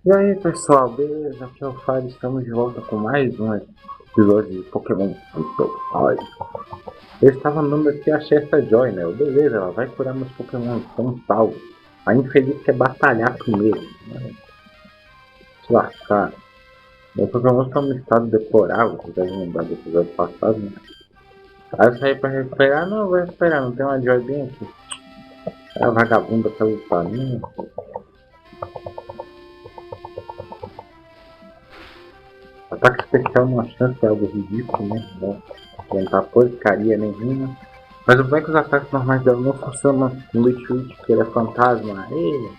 E aí pessoal, beleza? Aqui é o Fábio, estamos de volta com mais um episódio de Pokémon Episodio. Eu estava andando aqui e achei essa Joy, né? Beleza, ela vai curar meus Pokémon, estão salvos. A infeliz quer batalhar primeiro, né? Se lascar. Meus Pokémon estão no estado deplorável, vocês devem lembrar do episódio passado, né? Aí eu saí pra recuperar, não, vou recuperar, não tem uma Joy bem aqui. A vagabunda tá lutando. Ataque especial uma chance é algo ridículo, né? Não tentar porcaria nenhuma. Mas o bem é que os ataques normais dela não funcionam no Litwitch, porque ele é fantasma. Ei.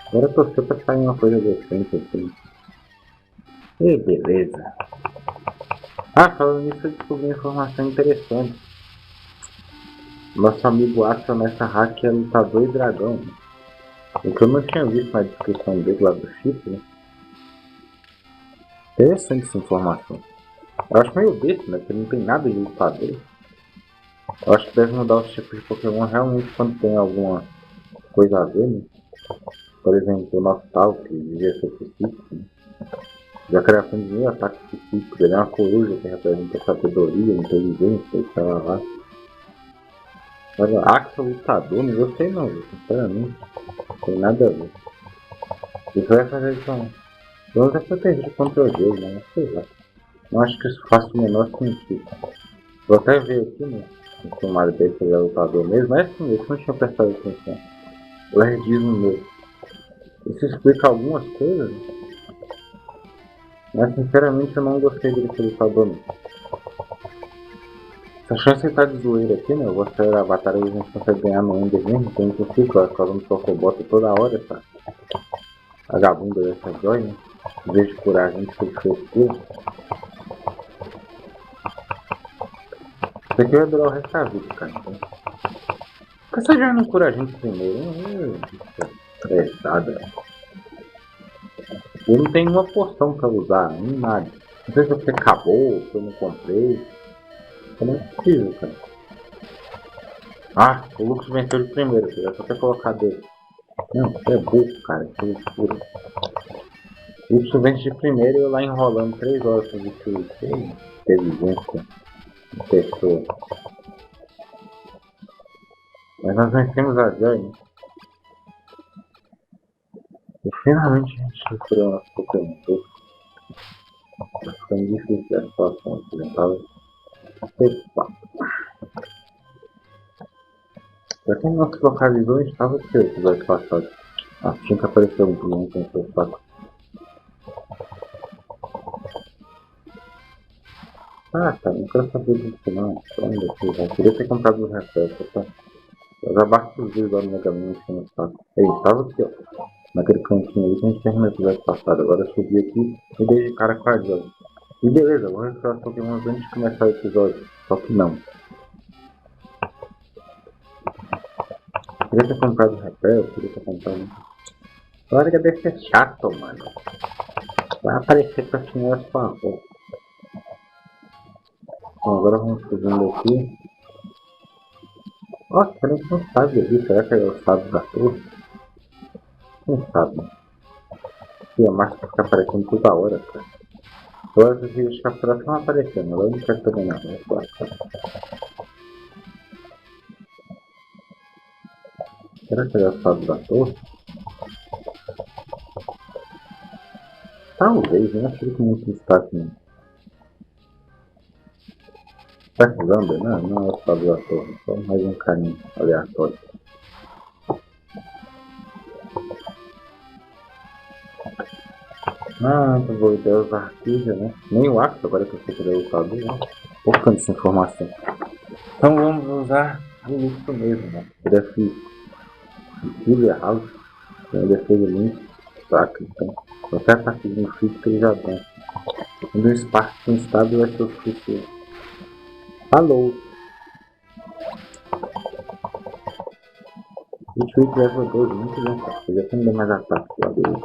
Agora eu torcer pra sair uma coisa decente assim. E beleza. Ah, falando nisso, eu descobri uma informação interessante. Nosso amigo Axel nessa hack é lutador e dragão. O que eu não tinha visto na descrição dele lá do chip, né? Interessante essa informação. Eu acho meio besta, né? Porque não tem nada de lutador. Eu acho que deve mudar os tipos de Pokémon realmente quando tem alguma coisa a ver, né? Por exemplo, o nosso tal, que devia ser psíquico, né? Já criação de mil ataques psíquicos, ele é uma coruja que representa sabedoria, inteligência e sei lá. Mas Axel lutador, não gostei não, sinceramente. Não tem nada a ver. Isso vai fazer isso. Vamos é proteger contra o jogo, né? Sei lá. Não acho que isso faça o menor sentido. Vou até ver aqui, né? O filmário dele, se ele é lutador mesmo. Mas é assim mesmo, não tinha prestado atenção. Lerdismo meu. Isso explica algumas coisas, mas sinceramente eu não gostei dele ser lutador não. Essa chance tá de zoeira aqui, né? Eu vou acelerar a batalha e a gente consegue ganhar no Ender mesmo. Tem um ciclo, causando Pokébota toda hora, essa vagabunda dessa Joy, né? Em vez de curar a gente, que ele fez tudo. Isso aqui vai durar o resto da vida, cara. Então. Por que essa Joy não cura a gente primeiro? Estressada. Eu não tenho uma poção pra usar, nem nada. Não sei se você acabou, se eu não comprei. Eu não preciso, cara. Ah, o Lucas venceu de primeiro, eu só ter colocado dele. Não, você é burro, cara, que loucura. O Lucas vence de primeiro e eu lá enrolando 3 horas pra destruir. Inteligência. Pessoa. Mas nós vencemos a Joy, né? E finalmente a gente recuperou nosso Pokémon. Tá ficando difícil a situação aqui, já tava preocupado. Já que não se localizou, a gente tava aqui o episódio passado. Ah, tinha que aparecer um Pokémon com o seu saco. Ah, cara, não quero saber disso não. Eu queria ter comprado os refrescos, tá? Eu já baixo os vídeos lá no Mega Man no saco. Ei, tava aqui, ó. Naquele cantinho aí que a gente terminou o episódio passado. Agora eu subi aqui e dei de cara com a Joy. E beleza, vou recuperar os Pokémon antes de começar o episódio. Só que não. Eu queria ter comprado o repel, eu queria ter comprado. Agora que deve ser chato, mano. Vai aparecer pra senhora, por favor. Bom, agora vamos fazendo aqui. Ó, a gente não sabe ali. Será que é o sábio da torre? Não sabe. E a marca fica aparecendo toda hora, cara. Todas as vídeos capturadas estão aparecendo. Agora eu não quero pegar nada. Será que é o sábio da torre? Talvez, eu não achei que muito destaque não. Tá usando? Não é o sábio da torre. Só mais um carinho aleatório. Ah, eu vou usar arquija, né? Nem o Axel agora que eu sei que ele é lutador, né? Poucando essa informação. Então vamos usar o luto mesmo, né? Ele é físico. Tudo errado. Tem uma defesa muito fraca, então. Qualquer ataquezinho físico ele já dá. Quando o Spark tem estado vai ser o suficiente. Alô! O Twitch leva 12, muito bem, cara. Eu já tenho mais ataques lá dele.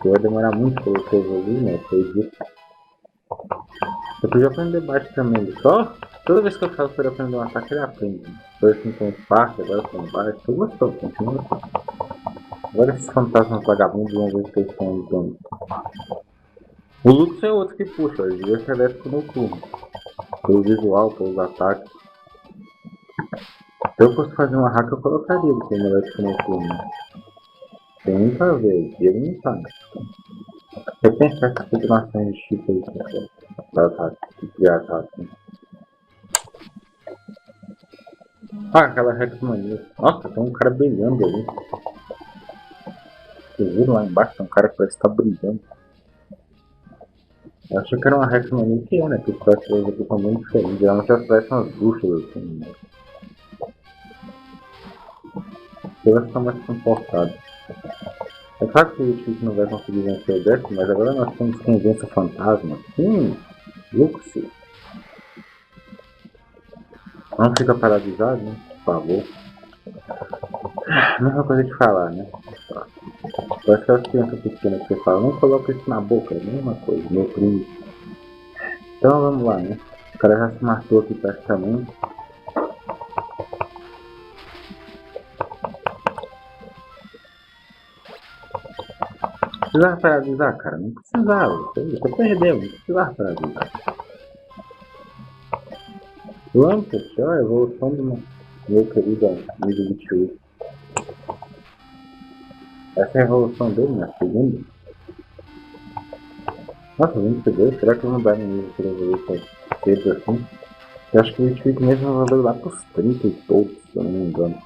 Vai demorar muito para você evoluir, né? Eu podia aprender baixo também. Só toda vez que eu falo para aprender um ataque, ele aprende. Foi assim com o Spark, agora com o baixo. Eu gostou, continua. Agora esses fantasmas vagabundos vão ver que eles estão usando. O Lux é outro que puxa, ele devia ser elétrico noturno. Pelo visual, pelos ataques. Se eu fosse fazer uma hack, eu colocaria ele como elétrico noturno. Tem muito a ver, e ele não tá. Você pensa essas combinações de chip aí, pessoal. Para ataque, de ataque. Ah, aquela Rex mania. Nossa, tem um cara brilhando ali. Vocês viram lá embaixo? Tem um cara que parece estar brilhando. Eu achei que era uma Rex mania que é, né? Que os personagens aqui são muito diferentes. Geralmente elas parecem umas bruxas assim, né? Elas estão mais comportadas. É claro que o Chico não vai conseguir vencer o décimo, mas agora nós temos quem vence o fantasma. Luxi. Não fica paralisado, né? Por favor. Mesma coisa de falar, né? Parece que as crianças pequenas que você fala, não coloca isso na boca, é a mesma coisa, meu primo. Então vamos lá, né? O cara já se matou aqui praticamente. Precisava paralisar, cara? Não precisava. Você perdeu, não precisava paralisar. Lampent, ó, a evolução do meu querido amigo 28. Essa é a evolução dele, na segunda. Nossa, 22, será que não dá no nível para evoluir cedo assim? Eu acho que o 28 mesmo evoluiu lá pros 30 e todos, se eu não me engano.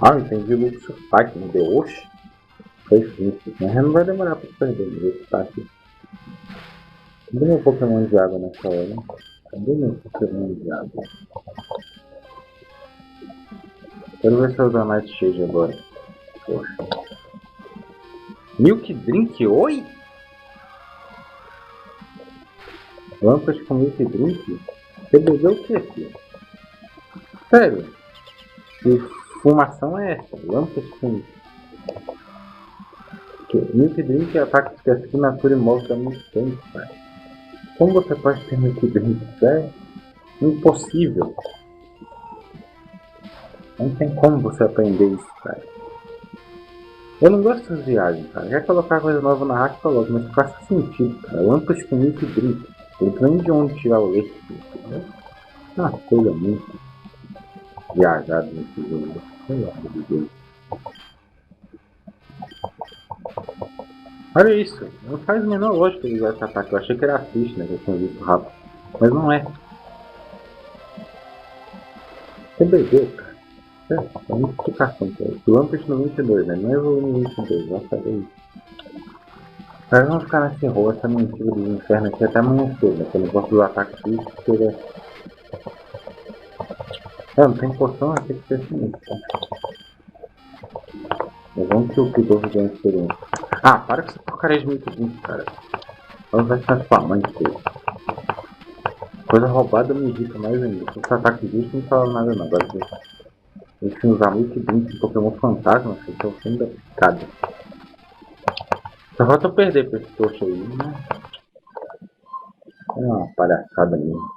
Ah, entendi o Lux Fight, não deu? Oxi. Foi simples, mas não vai demorar pra perder o Lux Fight. Cadê meu Pokémon de água nessa hora, né? Cadê meu Pokémon de água? Quero ver se eu usar mais Shade agora. Poxa. Milk Drink? Oi? Lampent com Milk Drink? Você bebeu o que, filho? Sério? Que fumação é essa? Lampent com... Milk Drink é ataque de assinatura imóvel há muito tempo, cara. Como você pode ter Milk Drink? Isso é impossível. Não tem como você aprender isso, cara. Eu não gosto dessas viagens, cara. Quer colocar coisa nova na hack, coloca, mas faz sentido, cara. Lampent com Milk Drink. Não tem de onde tirar o leite. É uma coisa muito viajada nesse jogo. Sei lá, meu Deus. Olha isso, não faz a menor lógica usar esse ataque. Eu achei que era triste, né? Que eu tinha visto rápido. Mas não é. Você bebeu, cara. É uma explicação, cara. O Lampent no 22, né? Não evoluiu no 22, já falei isso. Mas vamos ficar nesse rolo, essa mentira do inferno aqui até amanhecer, né? Que eu não posso usar ataque físico, porque ele é... Não tem poção, vai ter que ser assim. Mas vamos que o Pidoso ganha experiência. Ah, para com essa porcaria de Milk Drink, cara. Vamos vai ficar com a mãe dele. Coisa roubada me irrita mais ainda. Se esse ataque justo não fala nada não. Agora enfim, usar Milk Drink em Pokémon Fantasma, que é o fim da picada. Só falta eu perder pra esse trouxa aí, né? É uma palhaçada mesmo.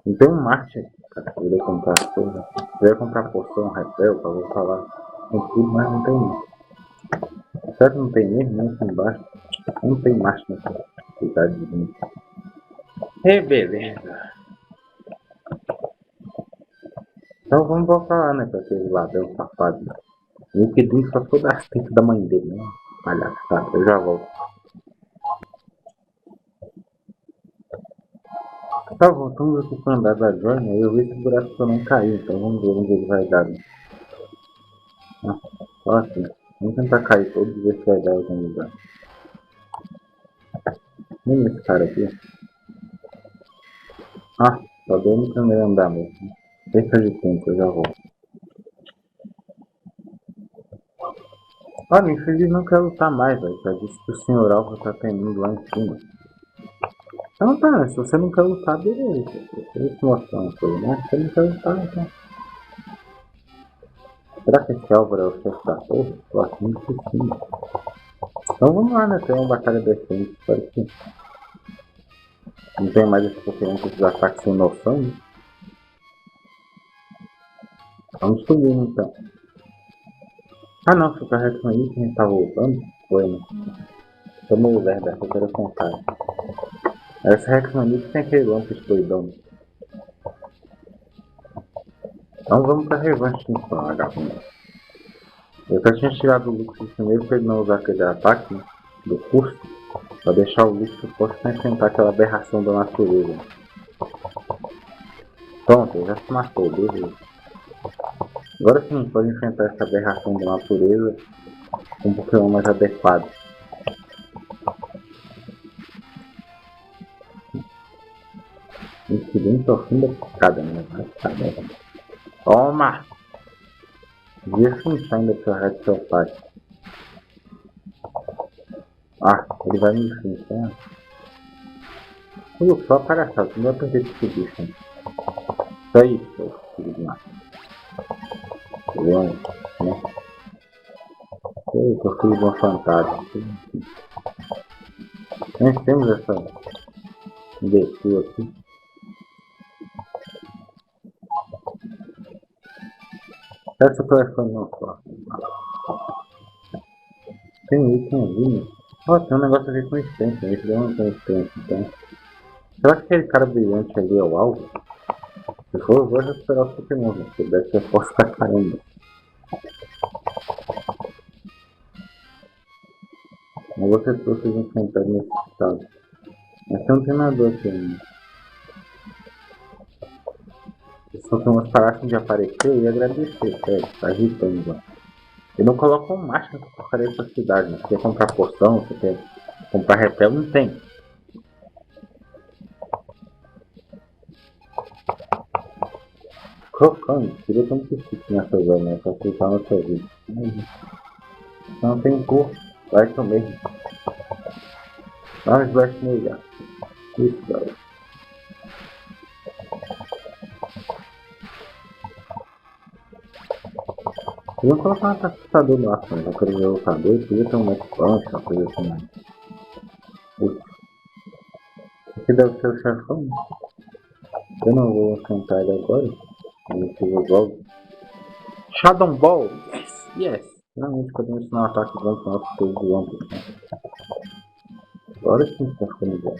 Não tem um Marte aqui, cara. Eu ia comprar as coisas. Eu ia comprar poção, repel, pra voltar lá com tudo, mas não tem não. Será que não tem mesmo, né? Aqui embaixo. Não tem Marte nessa cidadezinha. Beleza. Então vamos voltar lá, né? Pra aquele ladrão safado. O que tem só ficou das tetas da mãe dele, né? Palhaçada, eu já volto. Tá, voltamos aqui pro andar da Joy, né? Eu vi que o buraco pra não cair, então vamos ver onde ele vai dar, né? Só assim. Vamos tentar cair todos e ver se vai dar algum lugar. Nem esse cara aqui. Ah, só deu no primeiro andar mesmo. Perca de tempo, eu já volto. Olha, infeliz não quer lutar mais, velho. Já disse que o senhor Alfa tá tendo lá em cima. Então tá, se você não quer lutar, beleza. Deixa eu mostrar uma coisa, né? Se você não quer lutar, então. Será que esse Álvaro é o chefe da torre? Eu acho muito que sim. Então vamos lá, né? Tem uma batalha decente. Espero que não tem mais esse Pokémon com esses ataques sem noção, né? Vamos subir então. Ah não, foi com a Rex ali que a gente tá voltando. Foi, né? Tomou o verbo, eu quero contar. Essa Rex Mania que tem aquele Lampent doidão. Então vamos pra revanche então, H1. Eu só tinha tirado o Lux primeiro pra ele não usar aquele ataque, né, do curso, pra deixar o Lux forte pra enfrentar aquela aberração da natureza. Pronto, ele já se matou, beleza. Agora sim, pode enfrentar essa aberração da natureza com um Pokémon mais adequado. Incidente ao fim da picada, né? Toma! Devia finchar ainda seu resto do seu pai. Ah, ele vai me finchar. Só palhaçada, não vai perder esse bicho. Isso aí, seu filho de massa. Leão, né? Eita, filho de uma fantasma. Nós temos essa imbecil aqui. Essa telefone não só. Tem um item ali, né? Ó, tem um negócio a ver com instância. Esse deu uma instância, então. Será que aquele cara brilhante ali é o alvo? Se for, eu vou recuperar os Pokémon, né? Porque deve ser forte pra caramba. Não vou ter vocês enfrentarem nesse estado. Mas tem um treinador aqui ainda. Se os Pokémon parassem de aparecer, eu ia agradecer, sério. Tá irritando já. E não colocam marcha nessa porcaria dessa cidade, né? Você quer comprar poção, você quer comprar repel, não tem. Crocando, queria ter um piscite nessa zona, né? Pra aceitar nossa vida. Não tem cor, vai também. Dá um splash nele, ó. Isso, galera. Podia colocar um atacador no ar, né? Eu queria ver o lutador, podia ter um Max Punch, uma coisa assim, né? Isso aqui deve ser o chefão. Eu não vou enfrentar ele agora. Eu vou logo. Shadow Ball! Yes! Yes! Finalmente podemos ensinar um ataque bom com o nosso povo do Lampent. Agora sim está ficando bom.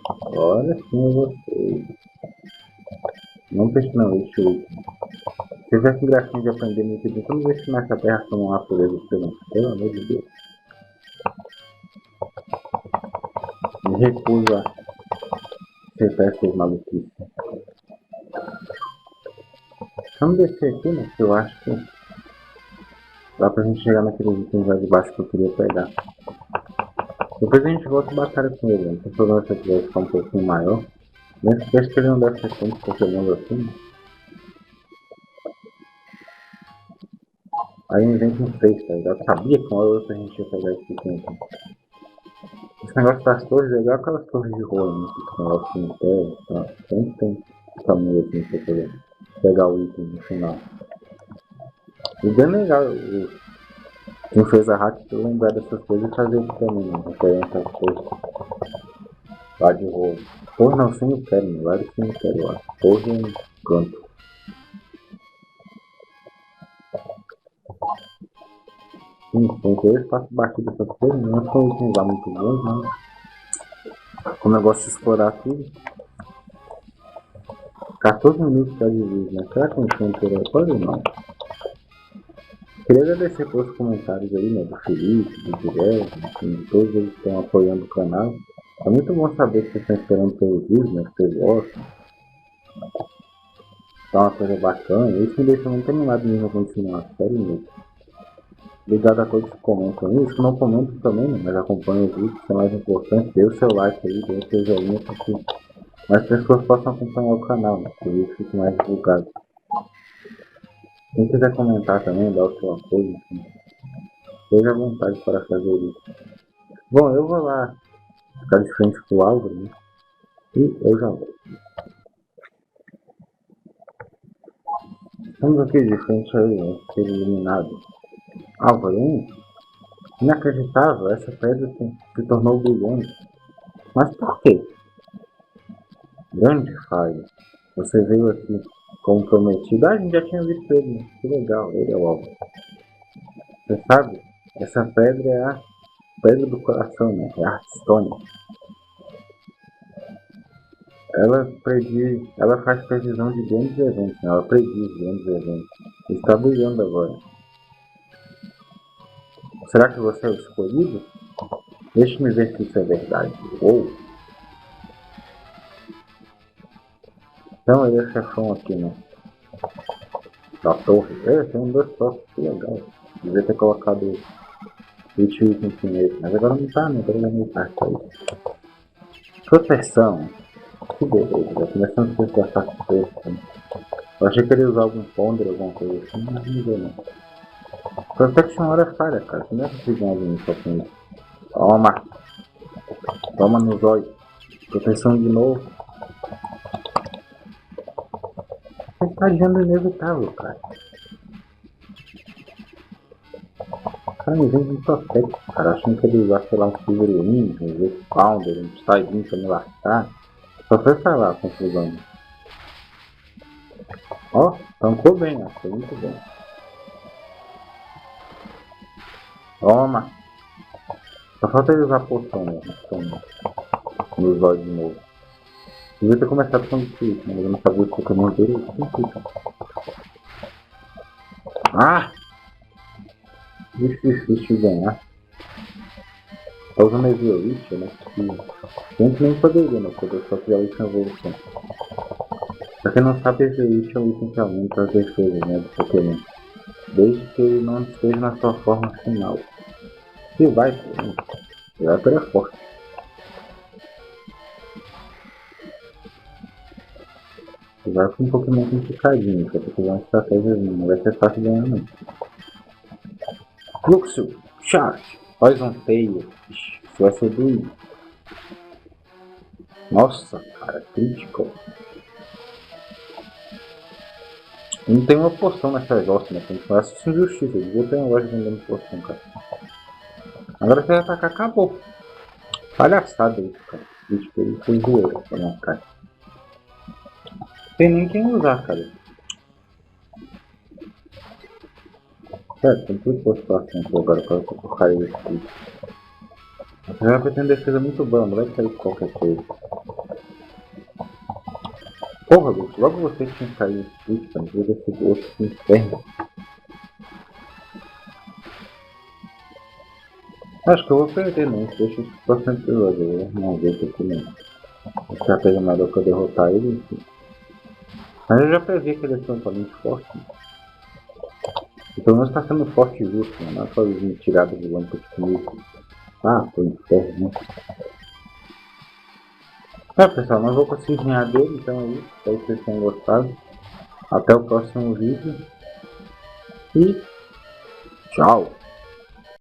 Agora sim eu gostei. Não pense não, deixa eu ir. Se tiver com gracinha de aprender muito bem, como vai ensinar essa terra como uma natureza pelo amor de Deus. Me recuso a aceitar essas maluquices. Vamos descer aqui, né? Que eu acho que dá pra gente chegar naquele item lá de baixo que eu queria pegar. Depois a gente volta e batalha com ele, né? Tem problema se ele quiser ficar um pouquinho maior. Mas acho que ele não deve ter tantos Pokémon assim, né? Aí me vem com 6, tá ligado? Eu sabia que uma hora ou outra a gente ia pegar esse item aqui. Esse negócio das torres é igual aquelas torres de rua, né? Que são lá no cemitério, tá? Sempre tem caminho assim pra poder pegar o item no final. E bem legal, quem fez a hack eu lembrar dessas coisas e fazer isso também, né? Referente às torres lá de rua. Torre não, cemitério, né? Lá do cemitério lá. Torre em canto. Sim, eu faço batido dessas coisas, não são itens lá muito bons, não. O negócio de explorar tudo. 14 minutos já de vídeo, né? Será que a gente vai agora ou não? Queria agradecer pelos comentários aí, né? Do Felipe, do Direto, enfim, todos eles que estão apoiando o canal. É muito bom saber que vocês estão esperando pelos vídeos, né? Que vocês gostam. Tá uma coisa bacana. Isso me deixa muito animado mesmo a continuar, sério mesmo. Obrigado a todos que comentam isso, que não comentam também, né? Mas acompanham os vídeos, que é mais importante. Dê o seu like aí, dê o seu joinha para que mais pessoas possam acompanhar o canal, né? Que o vídeo fique mais divulgado. Quem quiser comentar também, dar o seu apoio, enfim, esteja à vontade para fazer isso. Bom, eu vou lá ficar de frente pro Álvaro, né? E eu já vou. Estamos aqui de frente a ele, né? Ser eliminado. Álvaro, hein? Inacreditável, essa pedra se tornou brilhante. Mas por quê? Grande falha. Você veio aqui como prometido. A gente já tinha visto ele, né? Que legal, ele é o alvo. Você sabe, essa pedra é a pedra do coração, né? É a Stone. Ela faz previsão de grandes eventos, né? Ela prediz grandes eventos. Está brilhando agora. Será que você é o escolhido? Deixe-me ver se isso é verdade. Ou então ele é chefão aqui, né? Da torre. Tem um dois toques, que legal. Devia ter colocado o item primeiro, mas agora não tá, né? Agora já não tá isso. Proteção. Que beleza, já começando a ter ataque preto, né? Eu achei que ele ia usar algum ponder, alguma coisa assim, mas não deu não. Protection hora falha, cara. Como é que vocês vão vir só com isso? Toma! Toma no zóio. Proteção de novo. Você tá agindo inevitável, cara. Cara, me vem de protect, cara. Achando que ele ia usar, sei lá, um Silverwing, um Pounder, um Siding pra me lascar. Só foi falar a confusão. Ó, tancou bem, ó. Foi muito bem. Toma! Só falta ele usar a poção, né? No zóio de novo. Devia ter começado com isso, mas eu não sabia o Pokémon dele. Ah! Difícil de ganhar. Tá usando a Episodio, né? Que a gente nem poderia, né? Porque eu só fiz a última evolução. Pra quem não sabe, Episodio é um item que aumenta as defesas, né? Do Pokémon. Desde que ele não esteja na sua forma final. E vai, vai pela forte. E vai com um Pokémon complicadinho, pra ter uma estratégia, não vai ser fácil ganhar, não. Fluxo, Charge, Poison Tail. Ixi, isso vai ser doído. Nossa, cara, crítico. Não tem uma poção nessa jossa, né? Tem que fazer isso injustiça. Devia ter uma loja vendendo poção, cara. Agora você vai atacar, acabou. Palhaçada isso, cara. Crítico, ele foi zoeiro pra minha cara. Tem nem quem usar, cara. Sério, tem tudo por situação aqui agora pra eu colocar ele aqui. Você vai ter uma defesa muito boa, não vai sair de qualquer coisa. Porra, Luke, logo você tinha que cair esse cara, devia ter sido outro inferno. Acho que eu vou perder, não. Deixa isso pro próximo episódio. Eu vou arrumar um jeito aqui, né? Estratégia melhor pra derrotar ele. Mas eu já previ que ele é totalmente forte. Né? E pelo menos tá sendo forte e justo, né? Não é só me tirada de Lampent comigo. Ah, foi inferno, né? Pessoal, não vou conseguir ganhar dele, então é isso. Espero que vocês tenham gostado. Até o próximo vídeo. E tchau!